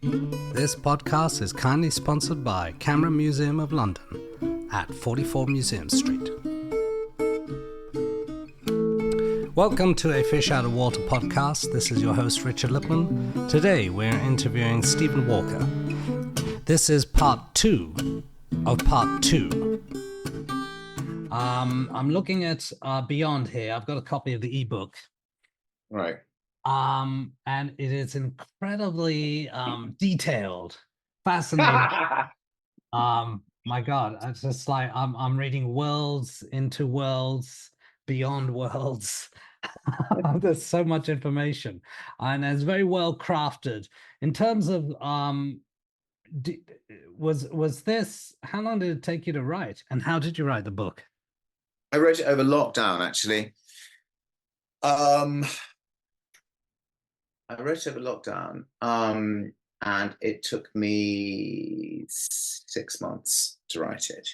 This podcast is kindly sponsored by Camera Museum of London at 44 Museum Street. Welcome to a Fish Out of Water podcast. This is your host, Richard Lipman. Today we're interviewing Stephen Walker. This is part 2 of part 2. I'm looking at Beyond here. I've got a copy of the ebook. Right. And it is incredibly detailed, fascinating. My God, it's just like I'm reading worlds into worlds, beyond worlds. There's so much information, and it's very well crafted. In terms of was this? How long did it take you to write, and how did you write the book? I wrote it over lockdown, actually. I wrote it over lockdown, and it took me 6 months to write it.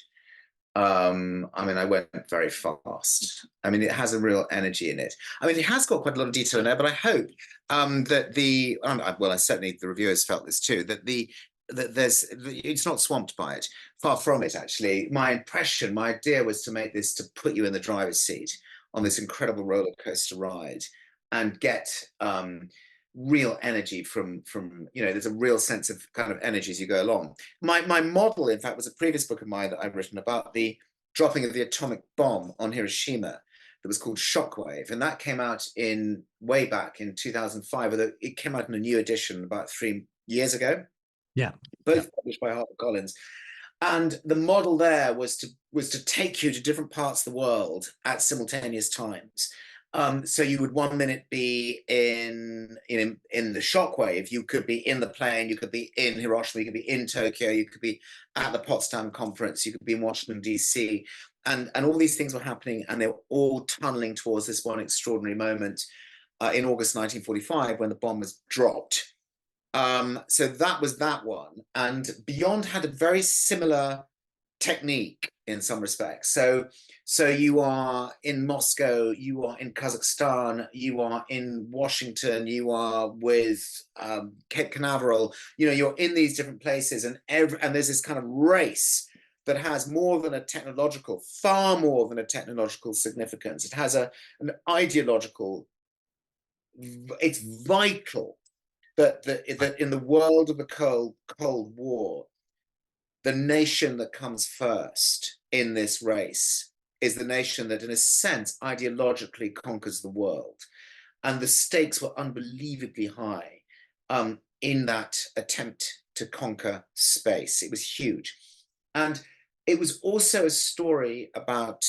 I mean, I went very fast. I mean, it has a real energy in it. I mean, it has got quite a lot of detail in there, but I hope that well, certainly the reviewers felt this too, that it's not swamped by it. Far from it, actually. My idea was to make this to put you in the driver's seat on this incredible roller coaster ride and get real energy from there's a real sense of kind of energy as you go along. My model, in fact, was a previous book of mine that I've written about the dropping of the atomic bomb on Hiroshima that was called Shockwave, and that came out way back in 2005, although it came out in a new edition about 3 years ago. Yeah, both published by HarperCollins. And the model there was to take you to different parts of the world at simultaneous times. So you would 1 minute be in the shockwave, you could be in the plane, you could be in Hiroshima, you could be in Tokyo, you could be at the Potsdam conference, you could be in Washington, DC. And all these things were happening, and they were all tunneling towards this one extraordinary moment in August 1945 when the bomb was dropped. So that was that one. And Beyond had a very similar technique in some respects. So you are in Moscow, you are in Kazakhstan, you are in Washington, you are with Cape Canaveral, you're in these different places, and there's this kind of race that has far more than a technological significance. It has an ideological, it's vital that in the world of the Cold War, the nation that comes first in this race is the nation that, in a sense, ideologically conquers the world. And the stakes were unbelievably high in that attempt to conquer space. It was huge. And it was also a story about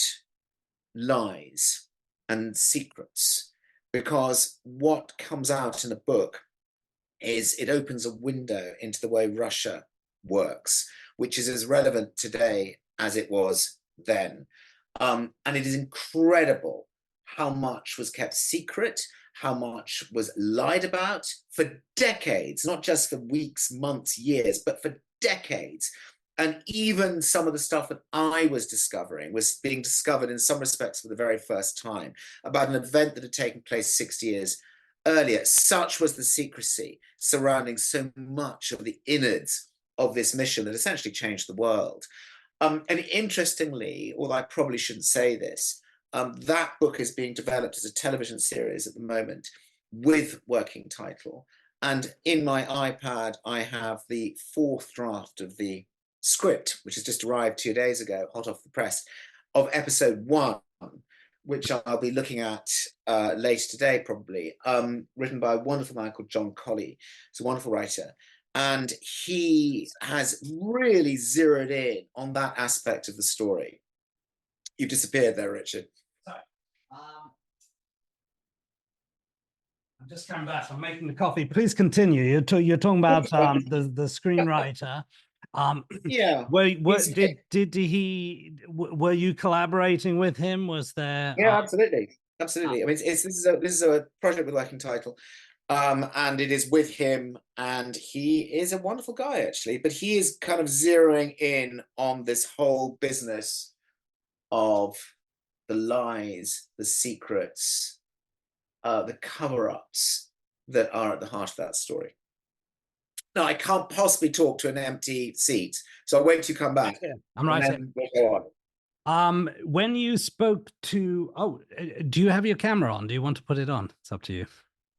lies and secrets, because what comes out in a book is it opens a window into the way Russia works, which is as relevant today as it was then. And it is incredible how much was kept secret, how much was lied about for decades, not just for weeks, months, years, but for decades. And even some of the stuff that I was discovering was being discovered in some respects for the very first time, about an event that had taken place 60 years earlier. Such was the secrecy surrounding so much of the innards of this mission that essentially changed the world. And interestingly, although I probably shouldn't say this, that book is being developed as a television series at the moment with working title. And in my iPad, I have the 4th draft of the script, which has just arrived 2 days ago, hot off the press, of episode 1, which I'll be looking at later today, probably, written by a wonderful man called John Colley. He's a wonderful writer. And he has really zeroed in on that aspect of the story. You've disappeared there, Richard. Sorry. I'm just coming back. I'm making the coffee. Please continue. You're talking about the screenwriter. Yeah. Were you collaborating with him? Was there? Yeah, absolutely. I mean, this is a project with working title. And it is with him, and he is a wonderful guy, actually, but he is kind of zeroing in on this whole business of the lies, the secrets, the cover-ups that are at the heart of that story. No, I can't possibly talk to an empty seat. So I'll wait till you come back. Yeah, I'm And right here. then we'll go on. When you spoke to, do you have your camera on? Do you want to put it on? It's up to you.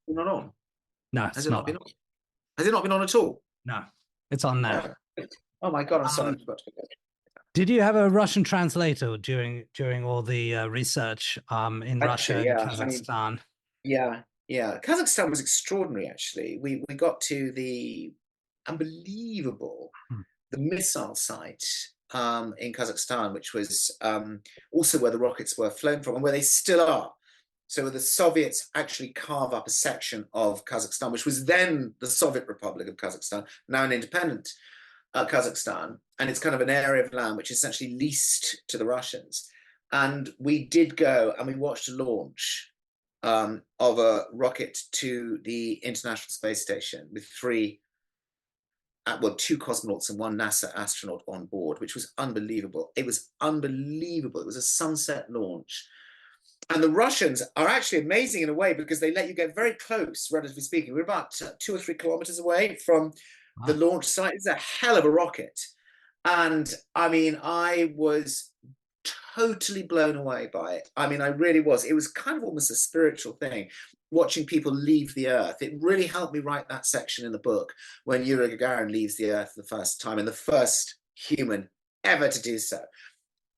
Not on. No, Has it's it not not been on. on? Has it not been on at all? No, it's on now. Oh my God, I'm sorry. I forgot to put that. Did you have a Russian translator during all the research in Russia and Yeah, Kazakhstan? yeah. Kazakhstan was extraordinary, actually. We got to the unbelievable, the missile site in Kazakhstan, which was also where the rockets were flown from and where they still are. So the Soviets actually carve up a section of Kazakhstan, which was then the Soviet Republic of Kazakhstan, now an independent Kazakhstan, and it's kind of an area of land which is essentially leased to the Russians. And we did go and we watched a launch of a rocket to the International Space Station with two cosmonauts and one NASA astronaut on board, which was unbelievable. It was unbelievable. It was a sunset launch. And the Russians are actually amazing in a way because they let you get very close, relatively speaking. We're about 2 or 3 kilometers away from the launch site. It's a hell of a rocket. And I mean, I was totally blown away by it. I mean, I really was. It was kind of almost a spiritual thing, watching people leave the Earth. It really helped me write that section in the book when Yuri Gagarin leaves the Earth for the first time and the first human ever to do so.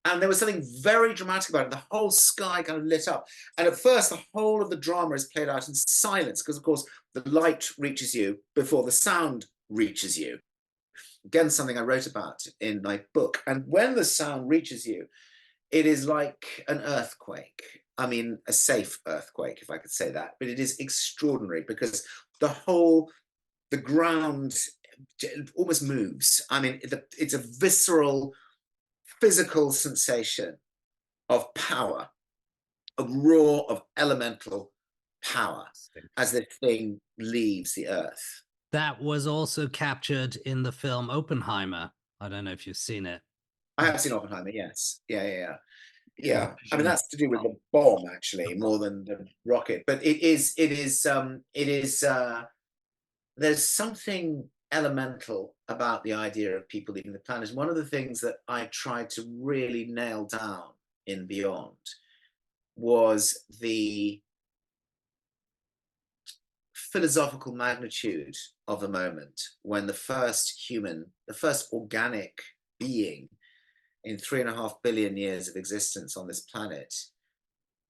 And there was something very dramatic about it. The whole sky kind of lit up. And at first, the whole of the drama is played out in silence because, of course, the light reaches you before the sound reaches you. Again, something I wrote about in my book. And when the sound reaches you, it is like an earthquake. I mean, a safe earthquake, if I could say that. But it is extraordinary because the ground almost moves. I mean, it's a visceral, physical sensation of power, a roar of elemental power as the thing leaves the earth. That was also captured in the film Oppenheimer. I don't know if you've seen it. I have seen Oppenheimer, yes. Yeah. I mean, that's to do with the bomb, actually, more than the rocket. But there's something elemental about the idea of people leaving the planet. One of the things that I tried to really nail down in Beyond was the philosophical magnitude of the moment when the first organic being in 3.5 billion years of existence on this planet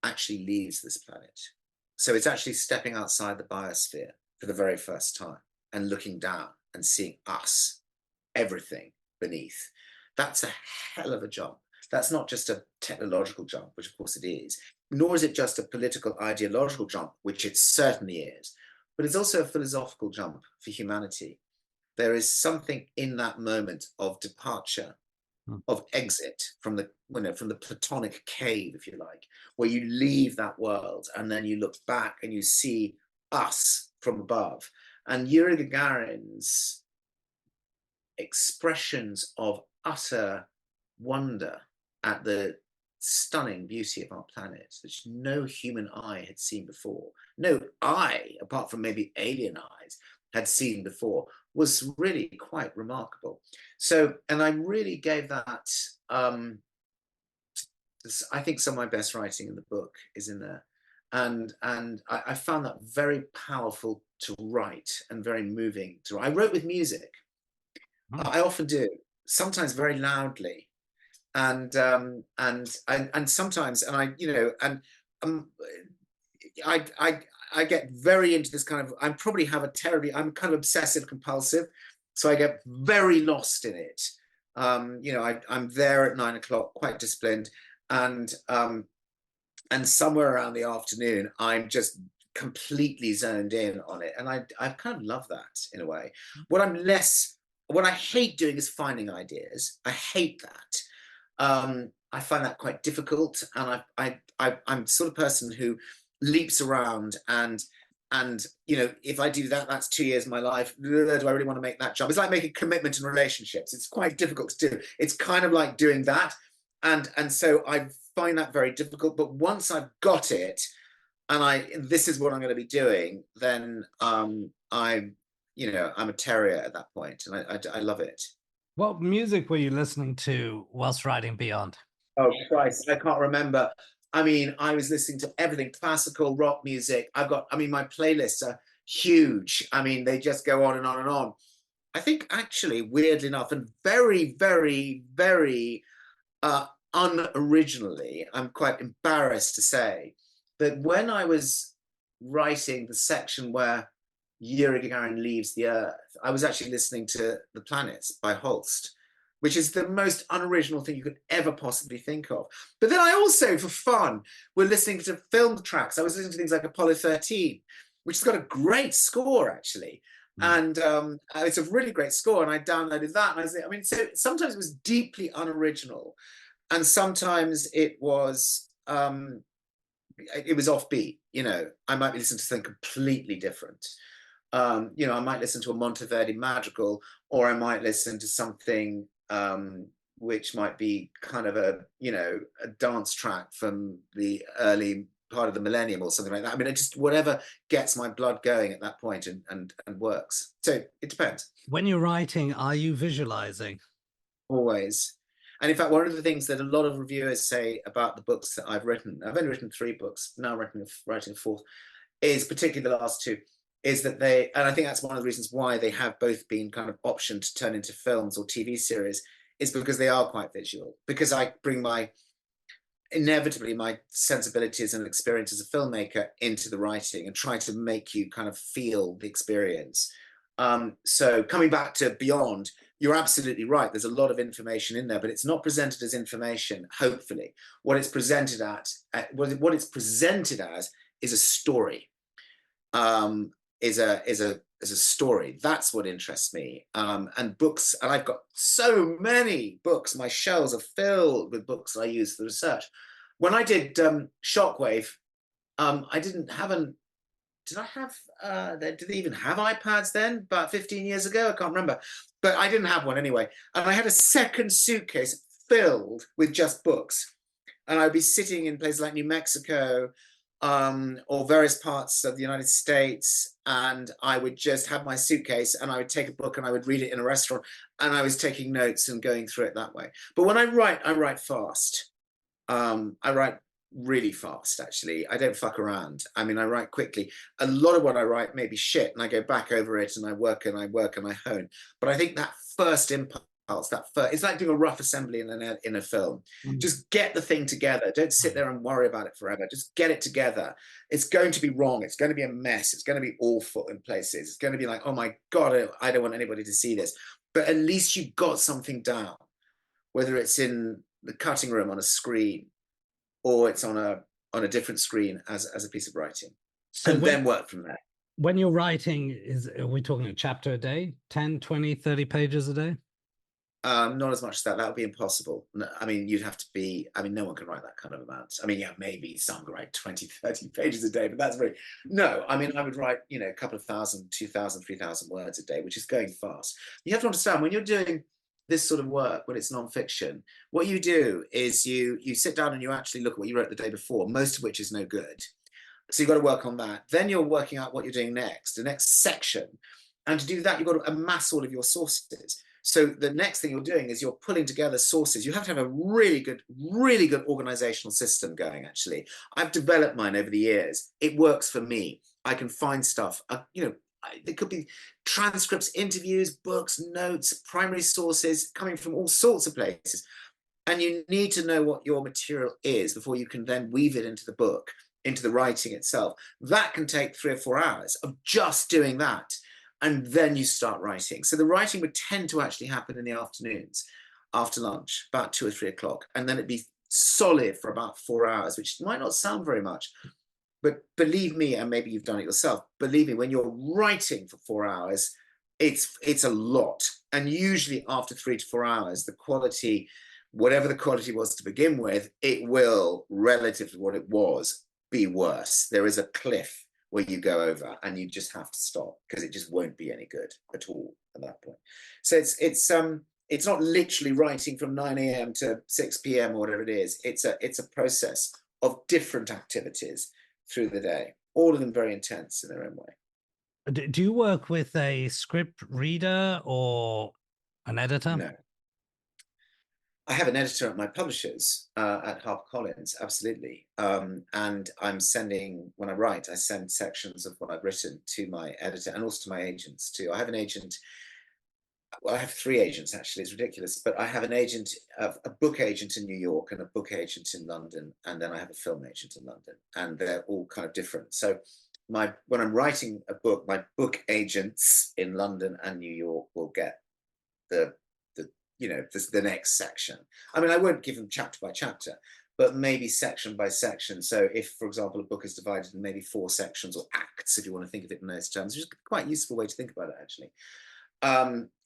actually leaves this planet. So it's actually stepping outside the biosphere for the very first time and looking down and seeing us, everything beneath. That's a hell of a jump. That's not just a technological jump, which of course it is, nor is it just a political ideological jump, which it certainly is, but it's also a philosophical jump for humanity. There is something in that moment of departure, of exit from the platonic cave, if you like, where you leave that world and then you look back and you see us from above. And Yuri Gagarin's expressions of utter wonder at the stunning beauty of our planet, which no human eye had seen before, no eye, apart from maybe alien eyes, had seen before, was really quite remarkable. So, and I really gave that, I think some of my best writing in the book is in there. And I found that very powerful to write and very moving to write. I wrote with music. I often do, sometimes very loudly. And sometimes, and I get very into this kind of, I'm kind of obsessive compulsive. So I get very lost in it. I'm there at 9 o'clock, quite disciplined. And somewhere around the afternoon, I'm just completely zoned in on it. And I kind of love that in a way. What I hate doing is finding ideas. I hate that. I find that quite difficult. And I'm the sort of person who leaps around and if I do that, that's 2 years of my life. Do I really want to make that jump? It's like making commitment in relationships. It's quite difficult to do. It's kind of like doing that. And so I find that very difficult. But once I've got it and this is what I'm going to be doing, then I'm a terrier at that point, and I love it. What music were you listening to whilst writing Beyond? Oh Christ, I can't remember. I mean, I was listening to everything, classical, rock music. My playlists are huge. I mean, they just go on and on and on. I think actually, weirdly enough, and very, very, very unoriginally, I'm quite embarrassed to say that when I was writing the section where Yuri Gagarin leaves the Earth, I was actually listening to The Planets by Holst, which is the most unoriginal thing you could ever possibly think of. But then I also, for fun, were listening to film tracks. I was listening to things like Apollo 13, which has got a great score, actually. And it's a really great score. And I downloaded that. And so sometimes it was deeply unoriginal. And sometimes it was offbeat. I might be listening to something completely different. I might listen to a Monteverdi madrigal, or I might listen to something which might be kind of a dance track from the early part of the millennium or something like that. I mean, just whatever gets my blood going at that point and works. So it depends. When you're writing, are you visualizing? Always. And in fact, one of the things that a lot of reviewers say about the books that I've only written 3 books, now writing a 4th, is particularly the last 2, is that and I think that's one of the reasons why they have both been kind of optioned to turn into films or TV series, is because they are quite visual. Because I bring inevitably my sensibilities and experience as a filmmaker into the writing and try to make you kind of feel the experience. So coming back to Beyond, you're absolutely right. There's a lot of information in there, but it's not presented as information. Hopefully, what it's presented as is a story. Is a story. That's what interests me. And books, and I've got so many books. My shelves are filled with books I use for research. When I did Shockwave, I didn't have did they even have iPads then? About 15 years ago? I can't remember. But I didn't have one anyway. And I had a second suitcase filled with just books. And I'd be sitting in places like New Mexico, or various parts of the United States, and I would just have my suitcase and I would take a book and I would read it in a restaurant, and I was taking notes and going through it that way. But when I write fast. I write really fast, actually. I don't fuck around. I mean, I write quickly. A lot of what I write may be shit, and I go back over it and I work and I hone. But I think that first impulse, it's like doing a rough assembly in a film. Just get the thing together. Don't sit there and worry about it forever. Just get it together. It's going to be wrong. It's going to be a mess. It's going to be awful in places. It's going to be like, oh my God, I don't want anybody to see this. But at least you got something down, whether it's in the cutting room on a screen or it's on a different screen as a piece of writing. So then work from there. When you're writing, are we talking a chapter a day, 10, 20, 30 pages a day? Not as much as that. That would be impossible. I mean, you'd have to be, no one can write that kind of amount. I mean, yeah, maybe some can write 20, 30 pages a day, but that's very, no, I mean, I would write, a couple of 1,000, 2,000, 3,000 words a day, which is going fast. You have to understand, when you're doing this sort of work, when it's nonfiction, what you do is you sit down and you actually look at what you wrote the day before, most of which is no good. So you've got to work on that. Then you're working out what you're doing next, the next section. And to do that, you've got to amass all of your sources. So the next thing you're doing is you're pulling together sources. You have to have a really good organizational system going, actually. I've developed mine over the years. It works for me. I can find stuff, there could be transcripts, interviews, books, notes, primary sources coming from all sorts of places. And you need to know what your material is before you can then weave it into the book, into the writing itself. That can take 3 or 4 hours of just doing that. And then you start writing. So the writing would tend to actually happen in the afternoons, after lunch, about 2 or 3 o'clock. And then it'd be solid for about 4 hours, which might not sound very much. But believe me, and maybe you've done it yourself, believe me, when you're writing for 4 hours, it's a lot. And usually after 3 to 4 hours, the quality, whatever the quality was to begin with, it will, relative to what it was, be worse. There is a cliff where you go over and you just have to stop, because it just won't be any good at all at that point. So it's not literally writing from 9 a.m. to 6 p.m. or whatever it is. It's a process of different activities through the day, all of them very intense in their own way. Do you work with a script reader or an editor? No. I have an editor at my publishers at HarperCollins, absolutely. And I'm sending, when I write, I send sections of what I've written to my editor and also to my agents too. I have an agent, well, I have 3 agents actually, it's ridiculous, but I have an agent, a book agent in New York and a book agent in London, and then I have a film agent in London, and they're all kind of different. So when I'm writing a book, my book agents in London and New York will get the the next section. I mean, I won't give them chapter by chapter, but maybe section by section. So if, for example, a book is divided in maybe 4 sections or acts, if you want to think of it in those terms, which is quite a useful way to think about it, actually.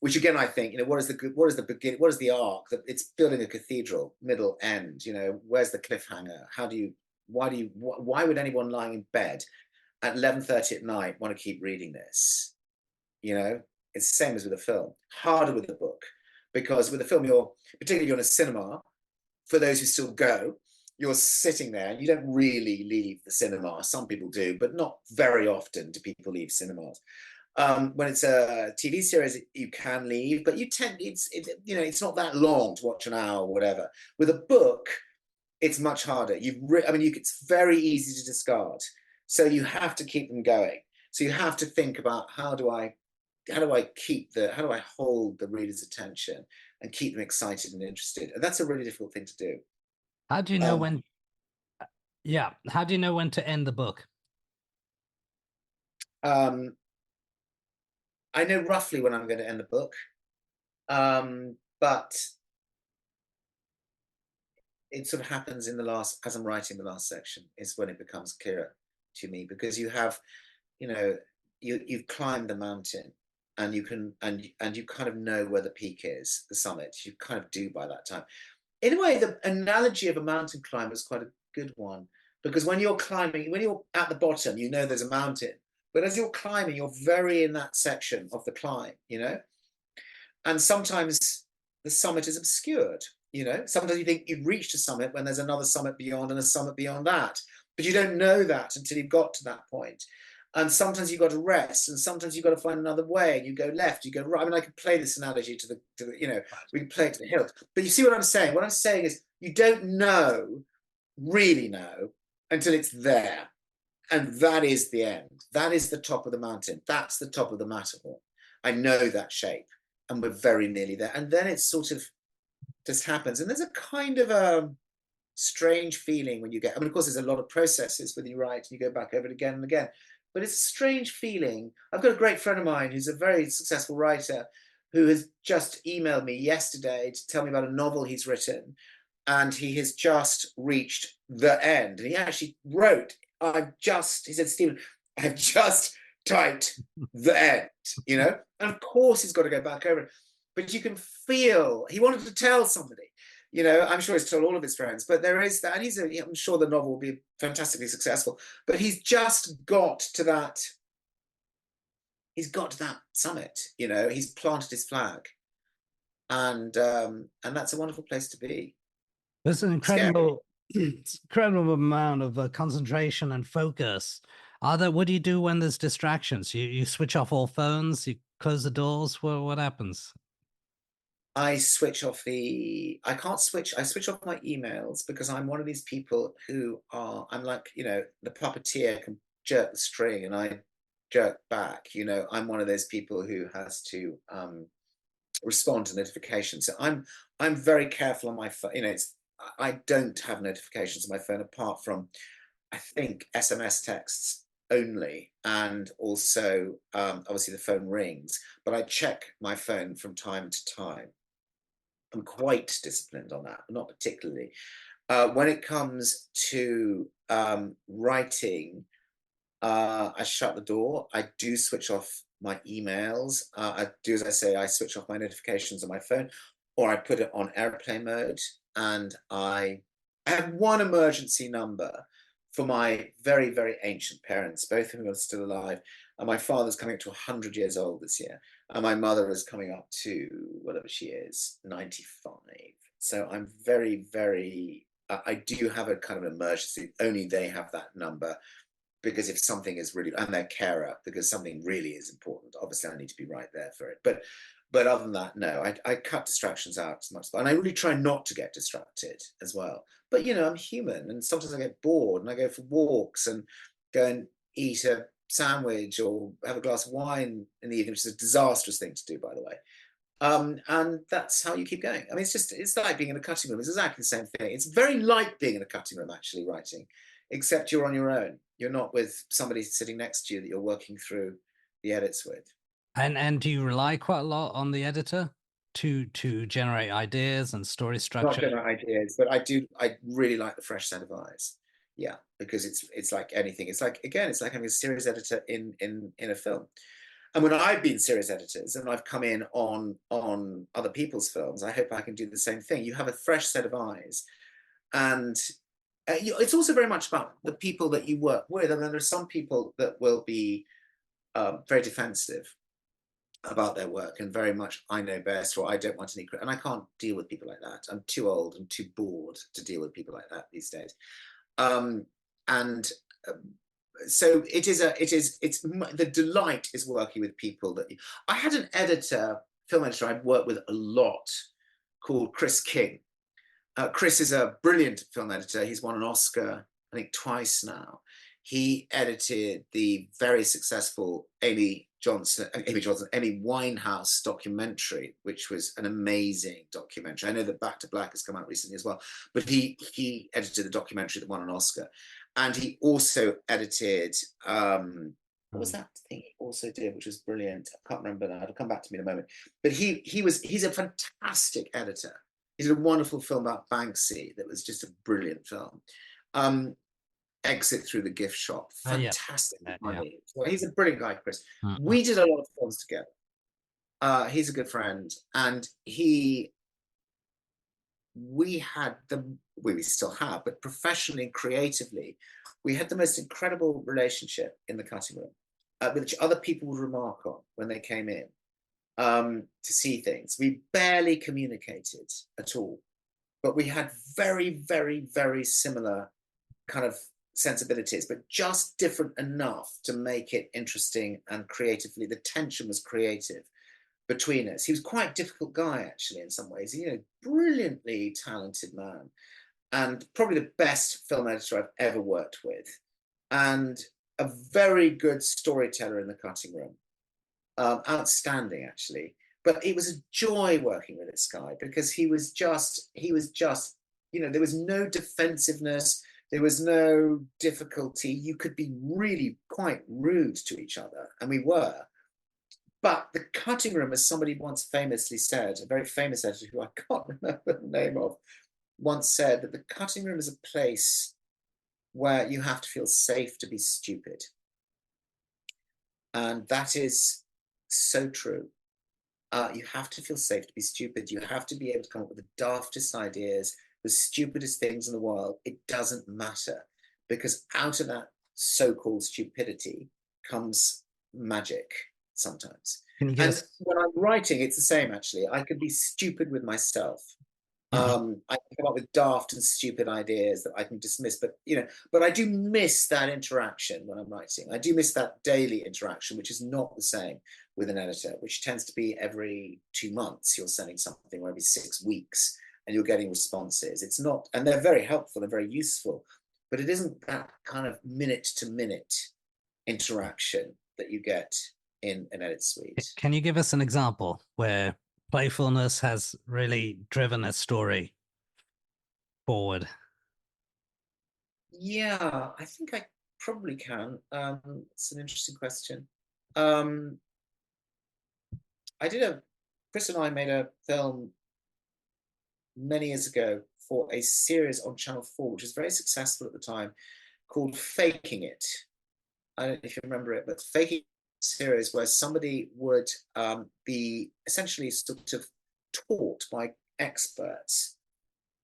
Which again, I think, what is the beginning, what is the arc? That it's building a cathedral, middle, end. Where's the cliffhanger? Why would anyone lying in bed at 11:30 at night want to keep reading this? It's the same as with a film. Harder with a book, because with a film, particularly you're in a cinema, for those who still go, you're sitting there and you don't really leave the cinema. Some people do, but not very often do people leave cinemas. When it's a TV series, you can leave, but it's not that long to watch, an hour or whatever. With a book, it's much harder. It's very easy to discard. So you have to keep them going. So you have to think about how do I hold the reader's attention and keep them excited and interested? And that's a really difficult thing to do. How do you know when? Yeah, how do you know when to end the book? I know roughly when I'm going to end the book, but it sort of happens as I'm writing the last section is when it becomes clearer to me, because you have, you've climbed the mountain, and you kind of know where the peak is, the summit. You kind of do by that time. In a way, the analogy of a mountain climb is quite a good one, because when you're climbing, when you're at the bottom, there's a mountain, but as you're climbing, you're very in that section of the climb, and sometimes the summit is obscured. Sometimes you think you've reached a summit when there's another summit beyond and a summit beyond that, but you don't know that until you've got to that point. And sometimes you've got to rest, and sometimes you've got to find another way, and you go left, you go right. I mean, I could play this analogy to the we can play it to the hilt, but you see what I'm saying? What I'm saying is you don't really know until it's there. And that is the end. That is the top of the mountain. That's the top of the Matterhorn. I know that shape, and we're very nearly there. And then it sort of just happens. And there's a kind of a strange feeling when you get, of course, there's a lot of processes when you write and you go back over it again and again. But it's a strange feeling. I've got a great friend of mine who's a very successful writer who has just emailed me yesterday to tell me about a novel he's written, and he has just reached the end. And he actually wrote, he said, Stephen, I've just typed the end, And of course he's got to go back over it. But you can feel, he wanted to tell somebody, I'm sure he's told all of his friends, but there is that, and I'm sure the novel will be fantastically successful, but he's just got to that, summit, he's planted his flag. And that's a wonderful place to be. There's an incredible amount of concentration and focus. What do you do when there's distractions? You switch off all phones, you close the doors. What happens? I switch off I switch off my emails, because I'm one of these people I'm like, the puppeteer can jerk the string and I jerk back, I'm one of those people who has to respond to notifications. So I'm very careful on my phone. I don't have notifications on my phone apart from, I think, SMS texts only, and also obviously the phone rings, but I check my phone from time to time. I'm quite disciplined on that, but not particularly. When it comes to writing, I shut the door. I do switch off my emails. I do, as I say, I switch off my notifications on my phone, or I put it on airplane mode. And I have one emergency number for my very, very ancient parents, both of whom are still alive. And my father's coming up to 100 years old this year. And my mother is coming up to, whatever she is, 95. So I'm very, very, I do have a kind of emergency. Only they have that number. because if something is really, and their carer, because something really is important, obviously I need to be right there for it. But other than that, no, I cut distractions out as much, and I really try not to get distracted as well. But you know, I'm human, and sometimes I get bored, and I go for walks and go and eat a sandwich or have a glass of wine in the evening, which is a disastrous thing to do, by the way. And that's how you keep going. I mean, it's like being in a cutting room. It's exactly the same thing. It's very like being in a cutting room, actually, writing, except you're on your own. You're not with somebody sitting next to you that you're working through the edits with. And do you rely quite a lot on the editor to generate ideas and story Not structure? general ideas, but I really like the fresh set of eyes. Yeah, because it's like anything. It's like, again, it's like having a series editor in a film. And when I've been series editors and I've come in on other people's films, I hope I can do the same thing. You have a fresh set of eyes, and it's also very much about the people that you work with. I mean, there are some people that will be very defensive about their work and very much, I know best, or I don't want any credit. And I can't deal with people like that. I'm too old and too bored to deal with people like that these days. And so it's the delight is working with people that I had an film editor I'd worked with a lot, called Chris King. Chris is a brilliant film editor. He's won an Oscar, I think, twice now. He edited the very successful Amy Winehouse documentary, which was an amazing documentary. I know that Back to Black has come out recently as well, but he edited the documentary that won an Oscar. And he also edited, what was that thing he also did, which was brilliant? I can't remember now. It'll come back to me in a moment. But he's a fantastic editor. He did a wonderful film about Banksy that was just a brilliant film. Exit Through the Gift Shop, fantastic money. So he's a brilliant guy, Chris. We did a lot of films together. He's a good friend, and we still have, but professionally and creatively, we had the most incredible relationship in the cutting room, which other people would remark on when they came in to see things. We barely communicated at all, but we had very, very, very similar kind of sensibilities, but just different enough to make it interesting and creatively. The tension was creative between us. He was quite a difficult guy, actually, in some ways. You know, brilliantly talented man, and probably the best film editor I've ever worked with, and a very good storyteller in the cutting room. Outstanding, actually. But it was a joy working with this guy, because he was just, you know, there was no defensiveness. There was no difficulty. You could be really quite rude to each other, and we were. But the cutting room, as somebody once famously said, a very famous editor who I can't remember the name of, once said that the cutting room is a place where you have to feel safe to be stupid. And that is so true. You have to feel safe to be stupid. You have to be able to come up with the daftest ideas, the stupidest things in the world. It doesn't matter, because out of that so-called stupidity comes magic sometimes. And when I'm writing, it's the same, actually. I could be stupid with myself. I can come up with daft and stupid ideas that I can dismiss, but I do miss that interaction when I'm writing. I do miss that daily interaction, which is not the same with an editor, which tends to be every 2 months you're sending something, or every 6 weeks, and you're getting responses. It's not, and they're very helpful and very useful, but it isn't that kind of minute-to-minute interaction that you get in an edit suite. Can you give us an example where playfulness has really driven a story forward? Yeah, I think I probably can. It's an interesting question. Chris and I made a film many years ago for a series on Channel 4, which was very successful at the time, called Faking It. I don't know if you remember it, but Faking It series where somebody would be essentially sort of taught by experts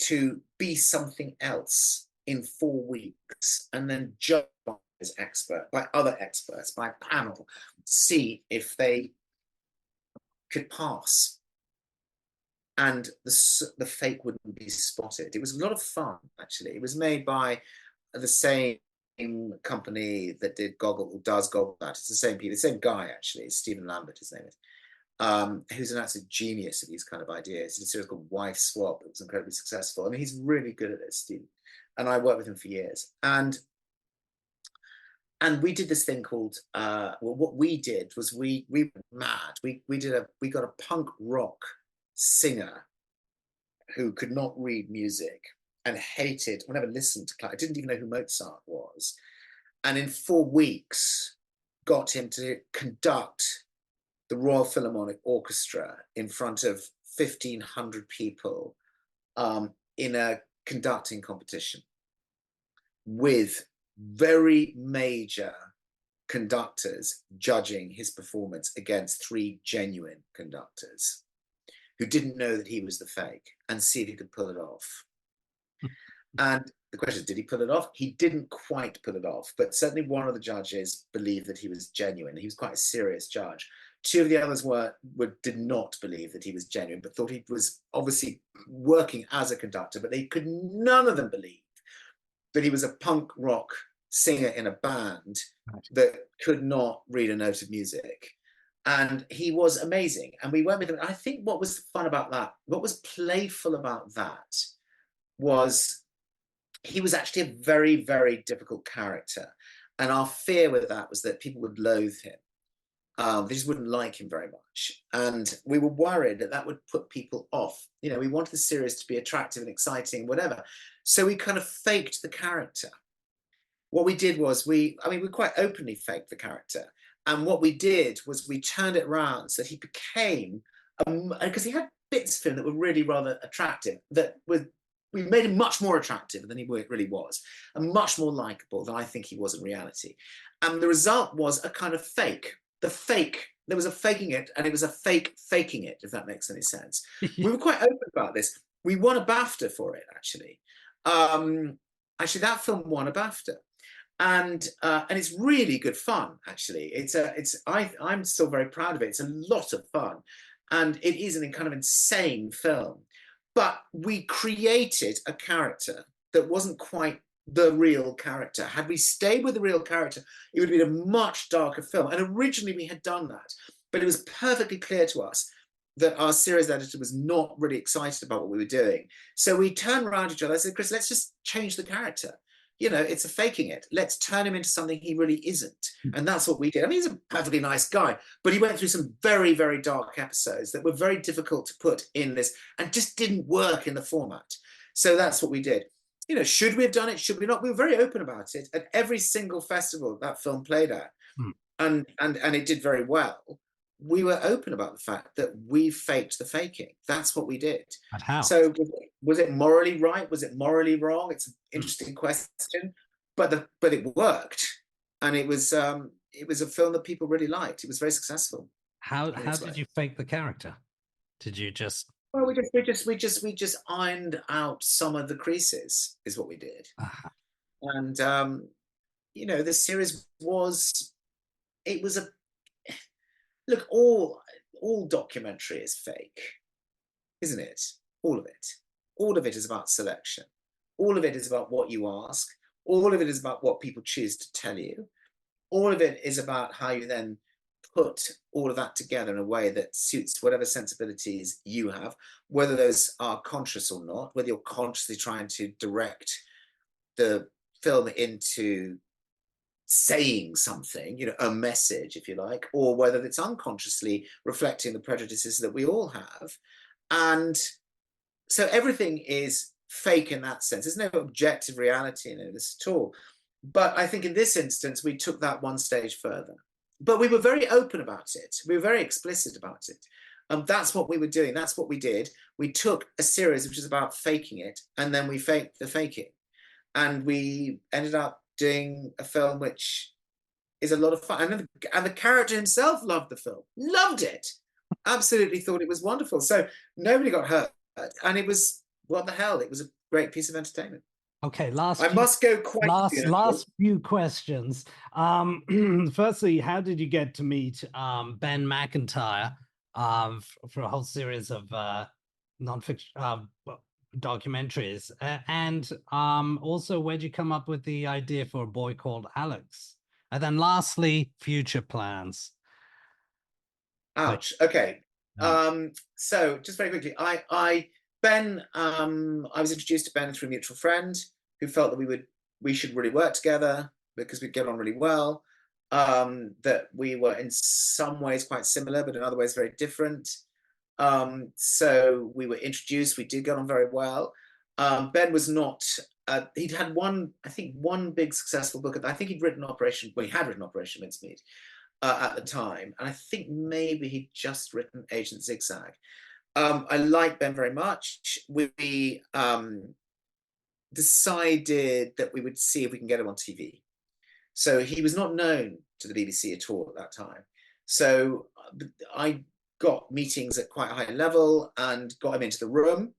to be something else in 4 weeks, and then judged by other experts, by a panel, see if they could pass, and the fake wouldn't be spotted. It was a lot of fun, actually. It was made by the same company that does Goggle That. It's the same people, the same guy actually. It's Stephen Lambert, his name is. Who's an absolute genius at these kind of ideas. He did a series called Wife Swap. It was incredibly successful. I mean, he's really good at this, Stephen. And I worked with him for years. And we did this thing called well, what we did was we were mad. We got a punk rock singer who could not read music and hated, I never listened to, I didn't even know who Mozart was. And in 4 weeks, got him to conduct the Royal Philharmonic Orchestra in front of 1,500 people in a conducting competition with very major conductors judging his performance against 3 genuine conductors who didn't know that he was the fake, and see if he could pull it off. And the question is, did he pull it off? He didn't quite pull it off, but certainly one of the judges believed that he was genuine. He was quite a serious judge. 2 of the others did not believe that he was genuine, but thought he was obviously working as a conductor, but none of them believe that he was a punk rock singer in a band that could not read a note of music. And he was amazing. And we went with him. I think what was fun about that, what was playful about that, was he was actually a very, very difficult character. And our fear with that was that people would loathe him. They just wouldn't like him very much. And we were worried that that would put people off. You know, we wanted the series to be attractive and exciting, whatever. So we kind of faked the character. What we did was we quite openly faked the character. And what we did was we turned it around so that he became, because he had bits of him that were really rather attractive, we made him much more attractive than he really was, and much more likable than I think he was in reality. And the result was a kind of fake. The fake, there was a faking it, and it was a fake faking it, if that makes any sense. We were quite open about this. We won a BAFTA for it, actually. Actually, that film won a BAFTA. And it's really good fun, actually. I'm still very proud of it. It's a lot of fun. And it is a kind of insane film. But we created a character that wasn't quite the real character. Had we stayed with the real character, it would have been a much darker film. And originally we had done that, but it was perfectly clear to us that our series editor was not really excited about what we were doing. So we turned around to each other. I said, Chris, let's just change the character. You know, it's a faking it. Let's turn him into something he really isn't. And that's what we did. I mean, he's a perfectly nice guy, but he went through some very, very dark episodes that were very difficult to put in this and just didn't work in the format. So that's what we did. You know, should we have done it? Should we not? We were very open about it at every single festival that film played at. And it did very well. We were open about the fact that we faked the faking. That's what we did. But how? So was it morally right? Was it morally wrong? It's an interesting question, but it worked, and it was a film that people really liked. It was very successful. How did you fake the character? Did you just? Well, we just ironed out some of the creases, is what we did. And you know, the series was. It was a. Look, all documentary is fake, isn't it? All of it. All of it is about selection. All of it is about what you ask. All of it is about what people choose to tell you. All of it is about how you then put all of that together in a way that suits whatever sensibilities you have, whether those are conscious or not, whether you're consciously trying to direct the film into saying something, you know, a message, if you like, or whether it's unconsciously reflecting the prejudices that we all have. And so everything is fake in that sense. There's no objective reality in this at all. But I think in this instance, we took that one stage further. But we were very open about it. We were very explicit about it. That's what we were doing. That's what we did. We took a series which is about faking it, and then we faked the faking. And we ended up doing a film which is a lot of fun. And the character himself loved the film, loved it, absolutely thought it was wonderful. So nobody got hurt. And it was, what the hell, it was a great piece of entertainment. Okay, last few questions. Firstly, how did you get to meet Ben McIntyre for a whole series of non-fiction documentaries. And also, where'd you come up with the idea for A Boy Called Alex? And then lastly, future plans. Ouch. Okay. So just very quickly, Ben, I was introduced to Ben through a mutual friend who felt that we should really work together because we'd get on really well. That we were in some ways quite similar, but in other ways very different. So we were introduced. We did get on very well. Ben was not. He'd had one big successful book. I think he'd written Operation. Well, he had written Operation Mincemeat at the time, and I think maybe he'd just written Agent Zigzag. I like Ben very much. We decided that we would see if we can get him on TV. So he was not known to the BBC at all at that time. So I got meetings at quite a high level and got him into the room.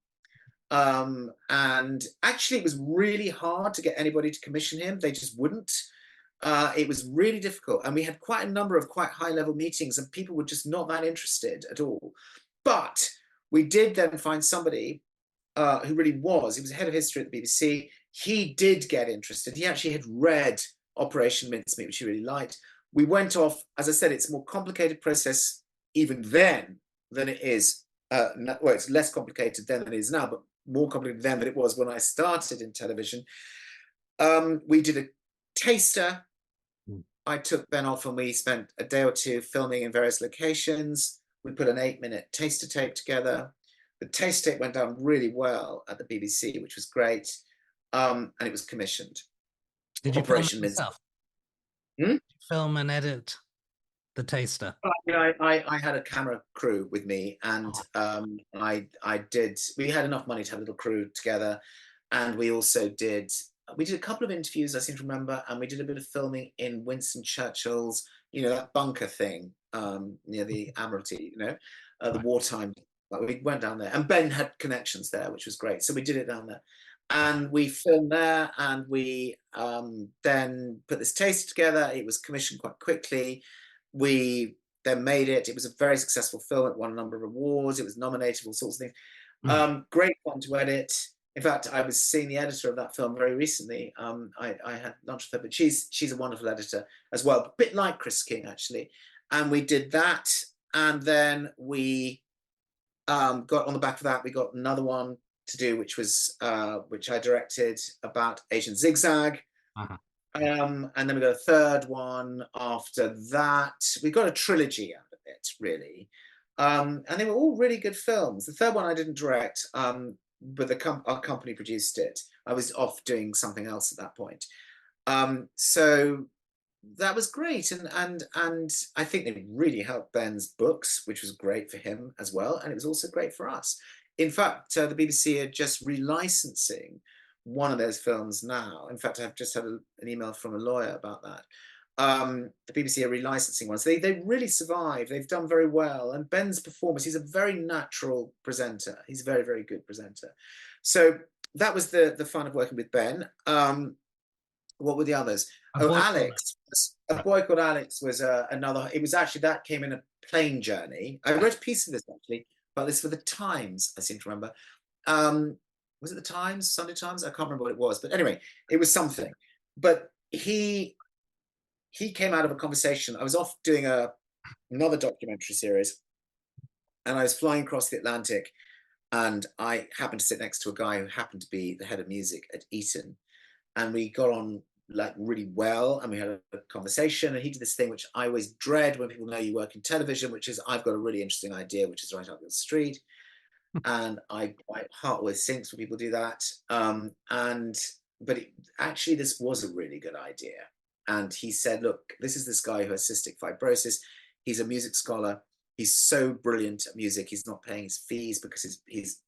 And actually, it was really hard to get anybody to commission him. They just wouldn't. It was really difficult. And we had quite a number of quite high level meetings and people were just not that interested at all. But we did then find somebody who really was. He was head of history at the BBC. He did get interested. He actually had read Operation Mincemeat, which he really liked. We went off, as I said, it's a more complicated process even then than it is. Well, it's less complicated then than it is now, but more complicated then than it was when I started in television. We did a taster. I took Ben off and we spent a day or two filming in various locations. We put an 8-minute taster tape together. The taster tape went down really well at the BBC, which was great. And it was commissioned. Did you film it yourself? Hmm? Film and edit the taster? I had a camera crew with me, and we had enough money to have a little crew together, and we did a couple of interviews, I seem to remember, and we did a bit of filming in Winston Churchill's, that bunker thing near the Admiralty, the wartime. Like we went down there, and Ben had connections there, which was great. So we did it down there, and we filmed there, and we then put this taste together. It was commissioned quite quickly. We then made it. It was a very successful film. It won a number of awards. It was nominated, all sorts of things. Great fun to edit. In fact, I was seeing the editor of that film very recently. I had lunch with her, but she's a wonderful editor as well, a bit like Chris King, actually. And we did that, and then we got on the back of that. We got another one to do, which I directed about Agent Zigzag. And then we got a third one after that. We got a trilogy out of it, really. And they were all really good films. The third one I didn't direct, but our company produced it. I was off doing something else at that point. So that was great. And I think they really helped Ben's books, which was great for him as well. And it was also great for us. In fact, the BBC are just relicensing one of those films now. In fact, I've just had an email from a lawyer about that. The BBC are relicensing one. So they really survived. They've done very well. And Ben's performance, he's a very natural presenter. He's a very, very good presenter. So that was the fun of working with Ben. What were the others? Alex. A Boy Called Alex was another. It was actually, that came in a plane journey. I read a piece of this actually, about this for the Times, I seem to remember. Was it the Times, Sunday Times? I can't remember what it was, but anyway, it was something. But he came out of a conversation. I was off doing another documentary series, and I was flying across the Atlantic, and I happened to sit next to a guy who happened to be the head of music at Eton, and we got on like really well, and we had a conversation, and he did this thing which I always dread when people know you work in television, which is, I've got a really interesting idea, which is right up the street. And my heart always sinks when people do that. But actually, this was a really good idea. And he said, look, this is this guy who has cystic fibrosis. He's a music scholar. He's so brilliant at music. He's not paying his fees because his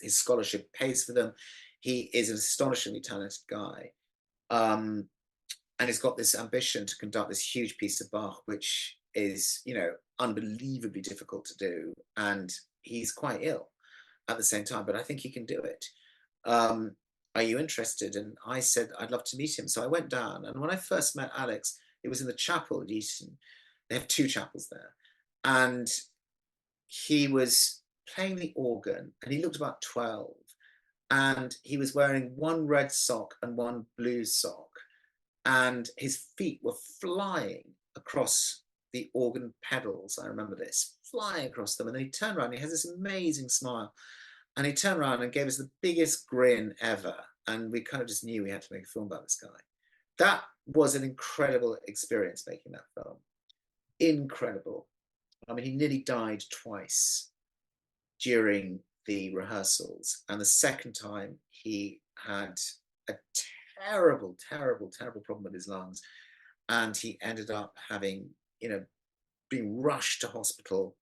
scholarship pays for them. He is an astonishingly talented guy. And he's got this ambition to conduct this huge piece of Bach, which is, unbelievably difficult to do. And he's quite ill at the same time, but I think he can do it. Are you interested? And I said, I'd love to meet him. So I went down, and when I first met Alex, it was in the chapel at Eton. They have 2 chapels there. And he was playing the organ, and he looked about 12. and he was wearing one red sock and one blue sock, and his feet were flying across the organ pedals. I remember this, flying across them. And then he turned around, he has this amazing smile, and he turned around and gave us the biggest grin ever. And we kind of just knew we had to make a film about this guy. That was an incredible experience, making that film. Incredible. I mean, he nearly died twice during the rehearsals. And the second time he had a terrible, terrible, terrible problem with his lungs. And he ended up having, being rushed to hospital.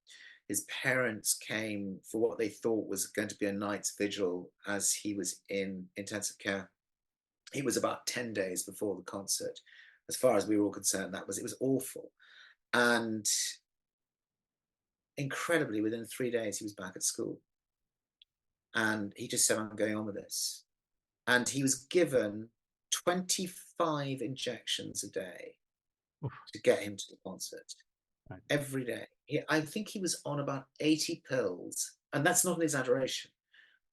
His parents came for what they thought was going to be a night's vigil as he was in intensive care. It was about 10 days before the concert. As far as we were all concerned, it was awful. And incredibly, within 3 days, he was back at school. And he just said, I'm going on with this. And he was given 25 injections a day to get him to the concert. Right. Every day. I think he was on about 80 pills, and that's not an exaggeration,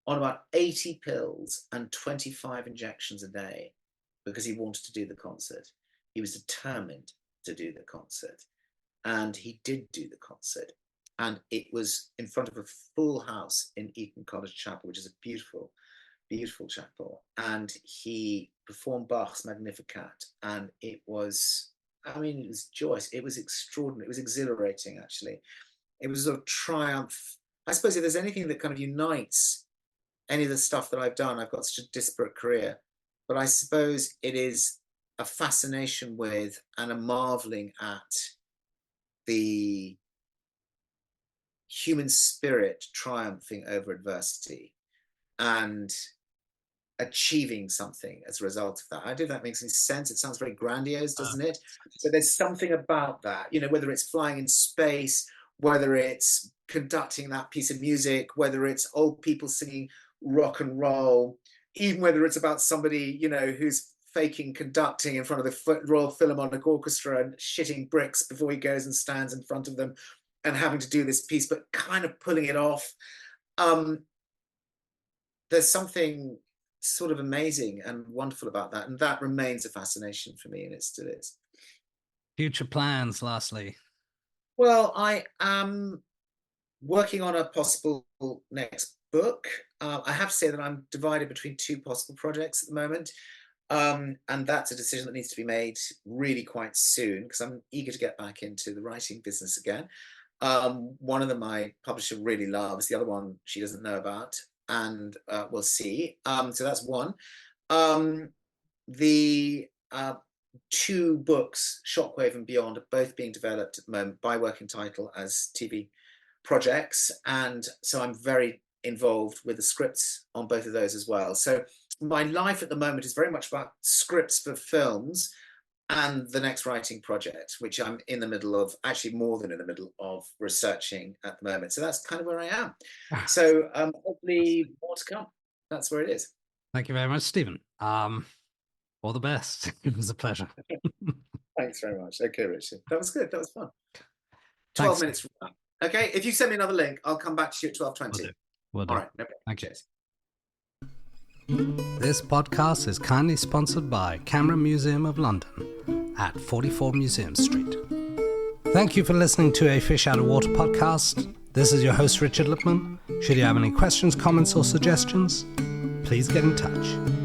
on about 80 pills and 25 injections a day, because he wanted to do the concert. He was determined to do the concert, and he did do the concert. And it was in front of a full house in Eton College Chapel, which is a beautiful, beautiful chapel. And he performed Bach's Magnificat, and it was joyous. It was extraordinary. It was exhilarating, actually. It was a triumph. I suppose if there's anything that kind of unites any of the stuff that I've done, I've got such a disparate career, but I suppose it is a fascination with and a marveling at the human spirit triumphing over adversity and achieving something as a result of that. I don't know if that makes any sense. It sounds very grandiose, doesn't it? So there's something about that, whether it's flying in space, whether it's conducting that piece of music, whether it's old people singing rock and roll, even whether it's about somebody, who's faking conducting in front of the Royal Philharmonic Orchestra and shitting bricks before he goes and stands in front of them and having to do this piece, but kind of pulling it off. There's something sort of amazing and wonderful about that, and that remains a fascination for me, and it still is. Future plans, lastly? Well, I am working on a possible next book. I have to say that I'm divided between two possible projects at the moment, and that's a decision that needs to be made really quite soon, because I'm eager to get back into the writing business again. One of them my publisher really loves, the other one she doesn't know about, and we'll see. So that's one. The two books, Shockwave and Beyond, are both being developed at the moment by Working Title as TV projects, and so I'm very involved with the scripts on both of those as well. So my life at the moment is very much about scripts for films and the next writing project, which I'm in the middle of, actually more than in the middle of researching at the moment. So that's kind of where I am. So hopefully more to come. That's where it is. Thank you very much, Stephen. All the best. It was a pleasure. Thanks very much. Okay, Richard. That was good. That was fun. 12 Thanks. Minutes from now. Okay, if you send me another link, I'll come back to you at 12:20. Will do. All right. No, thank you. This podcast is kindly sponsored by Camera Museum of London at 44 Museum Street. Thank you for listening to a Fish Out of Water podcast. This is your host, Richard Lipman. Should you have any questions, comments, or suggestions, please get in touch.